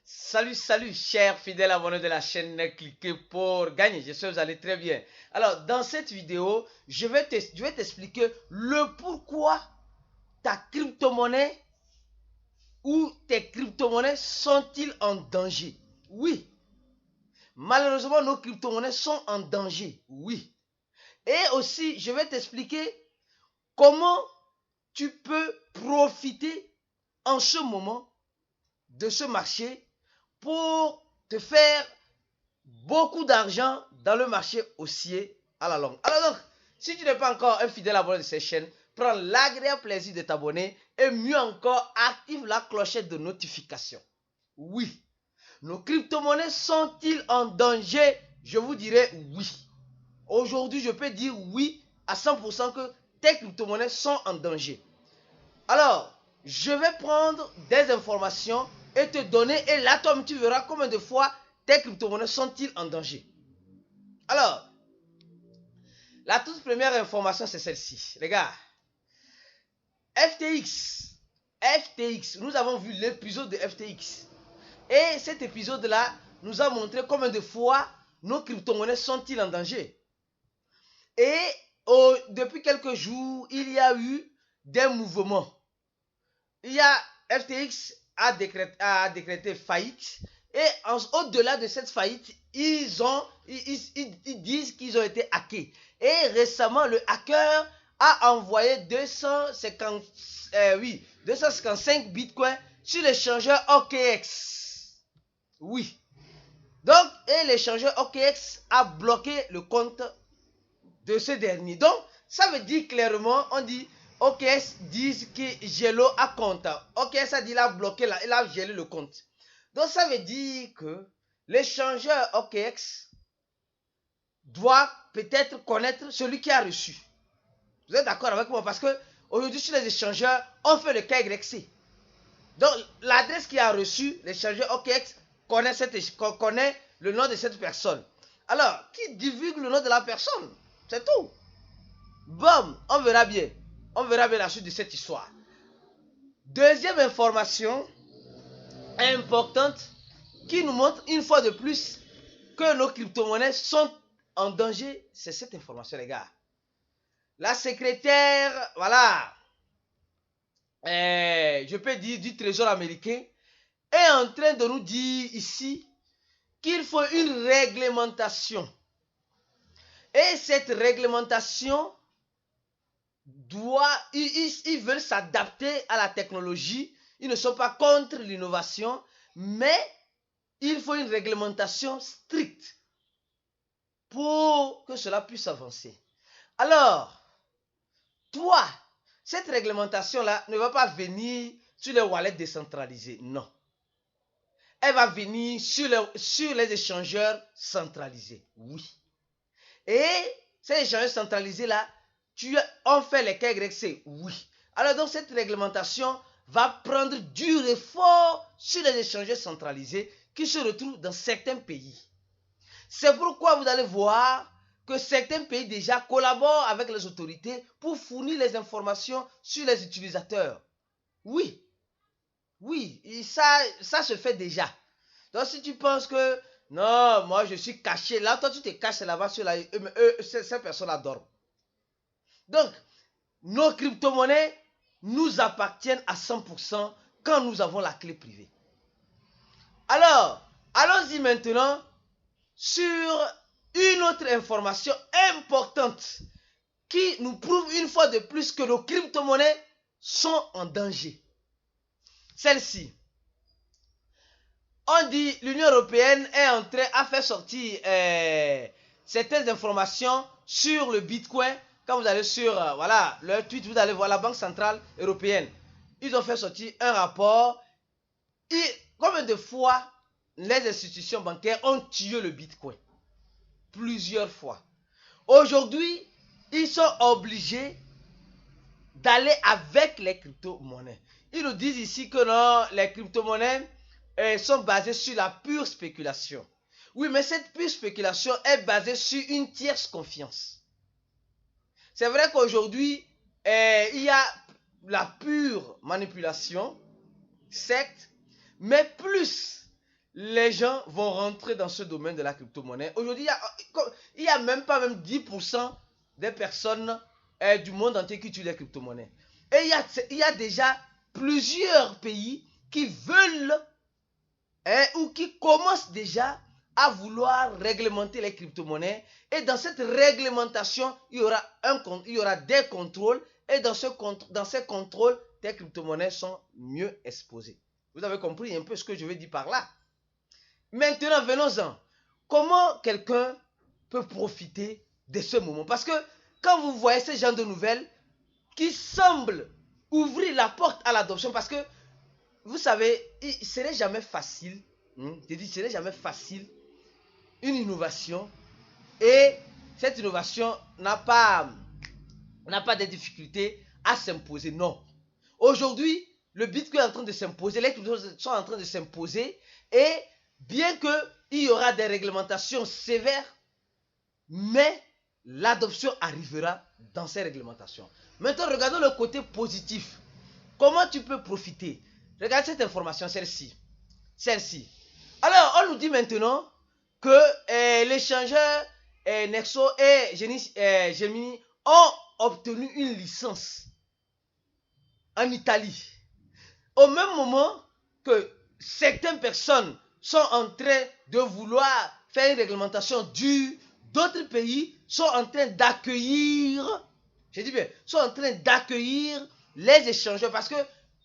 Salut, chers fidèles abonnés de la chaîne, cliquez pour gagner. J'espère que vous allez très bien. Alors, dans cette vidéo, je vais t'expliquer le pourquoi ta crypto-monnaie ou tes crypto-monnaies sont-ils en danger. Oui, malheureusement, nos crypto-monnaies sont en danger. Oui. Et aussi, je vais t'expliquer comment tu peux profiter en ce moment de ce marché pour te faire beaucoup d'argent dans le marché haussier à la longue. Alors donc, si tu n'es pas encore un fidèle abonné de cette chaîne, prends l'agréable plaisir de t'abonner et mieux encore, active la clochette de notification. Oui, nos crypto-monnaies sont-ils en danger? Je vous dirais oui. Aujourd'hui, je peux dire oui à 100% que tes crypto-monnaies sont en danger. Alors, je vais prendre des informations et te donner, et là, toi, tu verras combien de fois tes crypto-monnaies sont-ils en danger. Alors, la toute première information, c'est celle-ci. Les gars, FTX, nous avons vu l'épisode de FTX. Et cet épisode-là nous a montré combien de fois nos crypto-monnaies sont-ils en danger. Et depuis quelques jours, il y a eu des mouvements. FTX a décrété faillite. Et au-delà de cette faillite, ils disent qu'ils ont été hackés. Et récemment, le hacker a envoyé 255 bitcoins sur l'échangeur OKX. Oui. Donc, et l'échangeur OKX a bloqué le compte de ce dernier. Donc, ça veut dire clairement, on dit, OKX dit que Gelo a compte. OKX a dit qu'il a bloqué, il a gelé le compte. Donc, ça veut dire que l'échangeur OKX doit peut-être connaître celui qui a reçu. Vous êtes d'accord avec moi? Parce que aujourd'hui, sur les échangeurs, on fait le KYC. Donc, l'adresse qui a reçu l'échangeur OKX connaît le nom de cette personne. Alors, qui divulgue le nom de la personne? C'est tout. Bon, on verra bien. On verra bien la suite de cette histoire. Deuxième information importante qui nous montre une fois de plus que nos crypto-monnaies sont en danger, c'est cette information, les gars. La secrétaire, voilà, je peux dire du Trésor américain, est en train de nous dire ici qu'il faut une réglementation. Et cette réglementation ils veulent s'adapter à la technologie. Ils ne sont pas contre l'innovation, mais il faut une réglementation stricte pour que cela puisse avancer. Alors, toi, cette réglementation-là ne va pas venir sur les wallets décentralisés, non. Elle va venir sur les échangeurs centralisés, oui. Et ces échangeurs centralisés-là, on fait les KYC, oui. Alors donc cette réglementation va prendre dur et fort sur les échangeurs centralisés qui se retrouvent dans certains pays. C'est pourquoi vous allez voir que certains pays déjà collaborent avec les autorités pour fournir les informations sur les utilisateurs. Oui, et ça se fait déjà. Donc si tu penses que non, moi je suis caché, là toi tu te caches là-bas sur ces personnes-là dorment. Donc, nos crypto-monnaies nous appartiennent à 100% quand nous avons la clé privée. Alors, allons-y maintenant sur une autre information importante qui nous prouve une fois de plus que nos crypto-monnaies sont en danger. Celle-ci. On dit l'Union européenne est en train de faire sortir certaines informations sur le Bitcoin. Quand vous allez sur leur tweet, vous allez voir la Banque Centrale Européenne. Ils ont fait sortir un rapport. Combien de fois les institutions bancaires ont tué le Bitcoin? Plusieurs fois. Aujourd'hui, ils sont obligés d'aller avec les crypto-monnaies. Ils nous disent ici que non, les crypto-monnaies sont basées sur la pure spéculation. Oui, mais cette pure spéculation est basée sur une tierce confiance. C'est vrai qu'aujourd'hui, il y a la pure manipulation, certes, mais plus les gens vont rentrer dans ce domaine de la crypto-monnaie. Aujourd'hui, il y a même pas même 10% des personnes du monde entier qui utilisent les crypto-monnaies. Et il y a déjà plusieurs pays qui veulent ou qui commencent déjà à vouloir réglementer les crypto-monnaies. Et dans cette réglementation, il y aura des contrôles. Et dans ces contrôles, tes crypto-monnaies sont mieux exposées. Vous avez compris un peu ce que je veux dire par là. Maintenant, venons-en. Comment quelqu'un peut profiter de ce moment? Parce que quand vous voyez ce genre de nouvelles qui semblent ouvrir la porte à l'adoption, parce que vous savez, il serait jamais facile, il serait jamais facile une innovation et cette innovation n'a pas de difficulté à s'imposer. Non. Aujourd'hui, le Bitcoin est en train de s'imposer, les cryptos sont en train de s'imposer et bien qu'il y aura des réglementations sévères, mais l'adoption arrivera dans ces réglementations. Maintenant, regardons le côté positif. Comment tu peux profiter? Regarde cette information, celle-ci. Alors, on nous dit maintenant que l'échangeur Nexo et Gemini ont obtenu une licence en Italie. Au même moment que certaines personnes sont en train de vouloir faire une réglementation dure, d'autres pays sont en train d'accueillir, sont en train d'accueillir les échangeurs parce que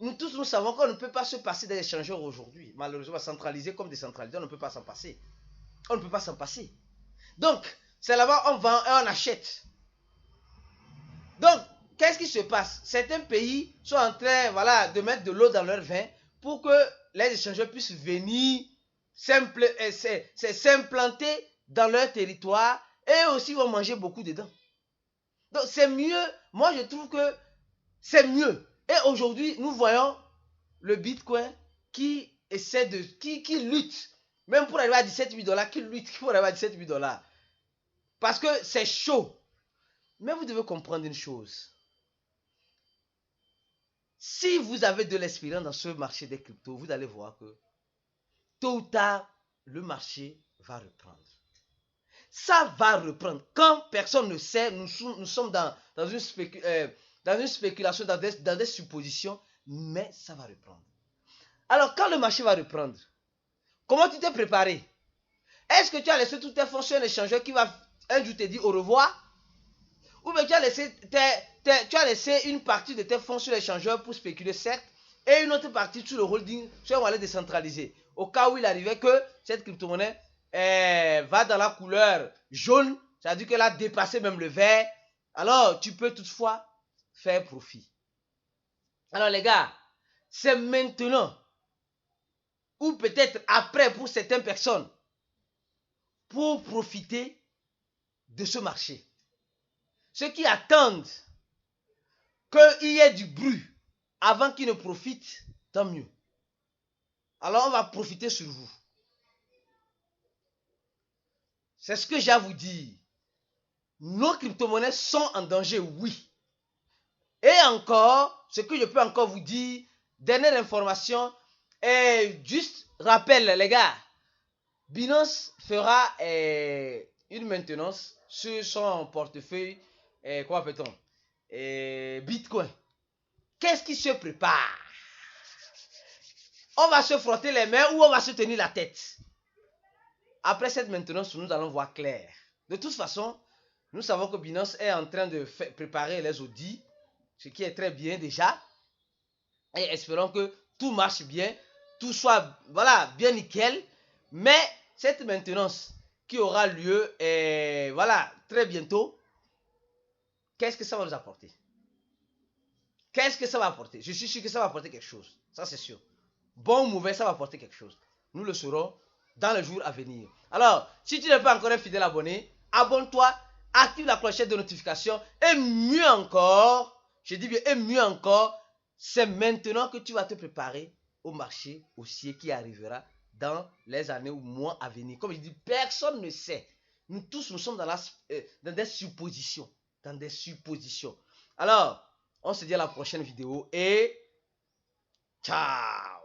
nous tous nous savons qu'on ne peut pas se passer des échangeurs aujourd'hui. Malheureusement, centralisés comme décentralisés, on ne peut pas s'en passer. On ne peut pas s'en passer. Donc, c'est là-bas on vend et on achète. Donc, qu'est-ce qui se passe? Certains pays sont en train de mettre de l'eau dans leur vin pour que les échangeurs puissent venir s'implanter dans leur territoire et aussi vont manger beaucoup dedans. Donc, c'est mieux. Moi, je trouve que c'est mieux. Et aujourd'hui, nous voyons le Bitcoin qui lutte. Même pour arriver à 17 000 $, qui lutte pour arriver à 17 000 $. Parce que c'est chaud. Mais vous devez comprendre une chose. Si vous avez de l'expérience dans ce marché des cryptos, vous allez voir que tôt ou tard, le marché va reprendre. Ça va reprendre. Quand personne ne sait, nous sommes dans une spéculation, dans des suppositions, mais ça va reprendre. Alors, quand le marché va reprendre, comment tu t'es préparé? Est-ce que tu as laissé tous tes fonds sur un échangeur qui va un jour te dire au revoir? Ou bien tu as laissé une partie de tes fonds sur l'échangeur pour spéculer, certes, et une autre partie sur le holding, sur un wallet décentralisé. Au cas où il arrivait que cette crypto-monnaie va dans la couleur jaune, ça veut dire qu'elle a dépassé même le vert. Alors, tu peux toutefois faire profit. Alors les gars, c'est maintenant ou peut-être après pour certaines personnes pour profiter de ce marché. Ceux qui attendent qu'il y ait du bruit avant qu'ils ne profitent, tant mieux. Alors on va profiter sur vous. C'est ce que j'ai à vous dire. Nos crypto-monnaies sont en danger, oui. Et encore, ce que je peux encore vous dire, dernière information, et juste rappel les gars, Binance fera une maintenance sur son portefeuille, comment appelle-t-on, Bitcoin. Qu'est-ce qui se prépare? On va se frotter les mains ou on va se tenir la tête? Après cette maintenance, nous allons voir clair. De toute façon, nous savons que Binance est en train de préparer les audits, ce qui est très bien déjà. Et espérons que tout marche bien, tout soit bien nickel. Mais cette maintenance qui aura lieu très bientôt, qu'est-ce que ça va nous apporter? Qu'est-ce que ça va apporter? Je suis sûr que ça va apporter quelque chose. Ça, c'est sûr. Bon ou mauvais, ça va apporter quelque chose. Nous le saurons dans les jours à venir. Alors, si tu n'es pas encore un fidèle abonné, abonne-toi, active la clochette de notification. Et mieux encore, je dis bien, et mieux encore, c'est maintenant que tu vas te préparer au marché haussier qui arrivera dans les années ou mois à venir. Comme je dis, personne ne sait. Nous tous, nous sommes dans des suppositions. Alors, on se dit à la prochaine vidéo et ciao!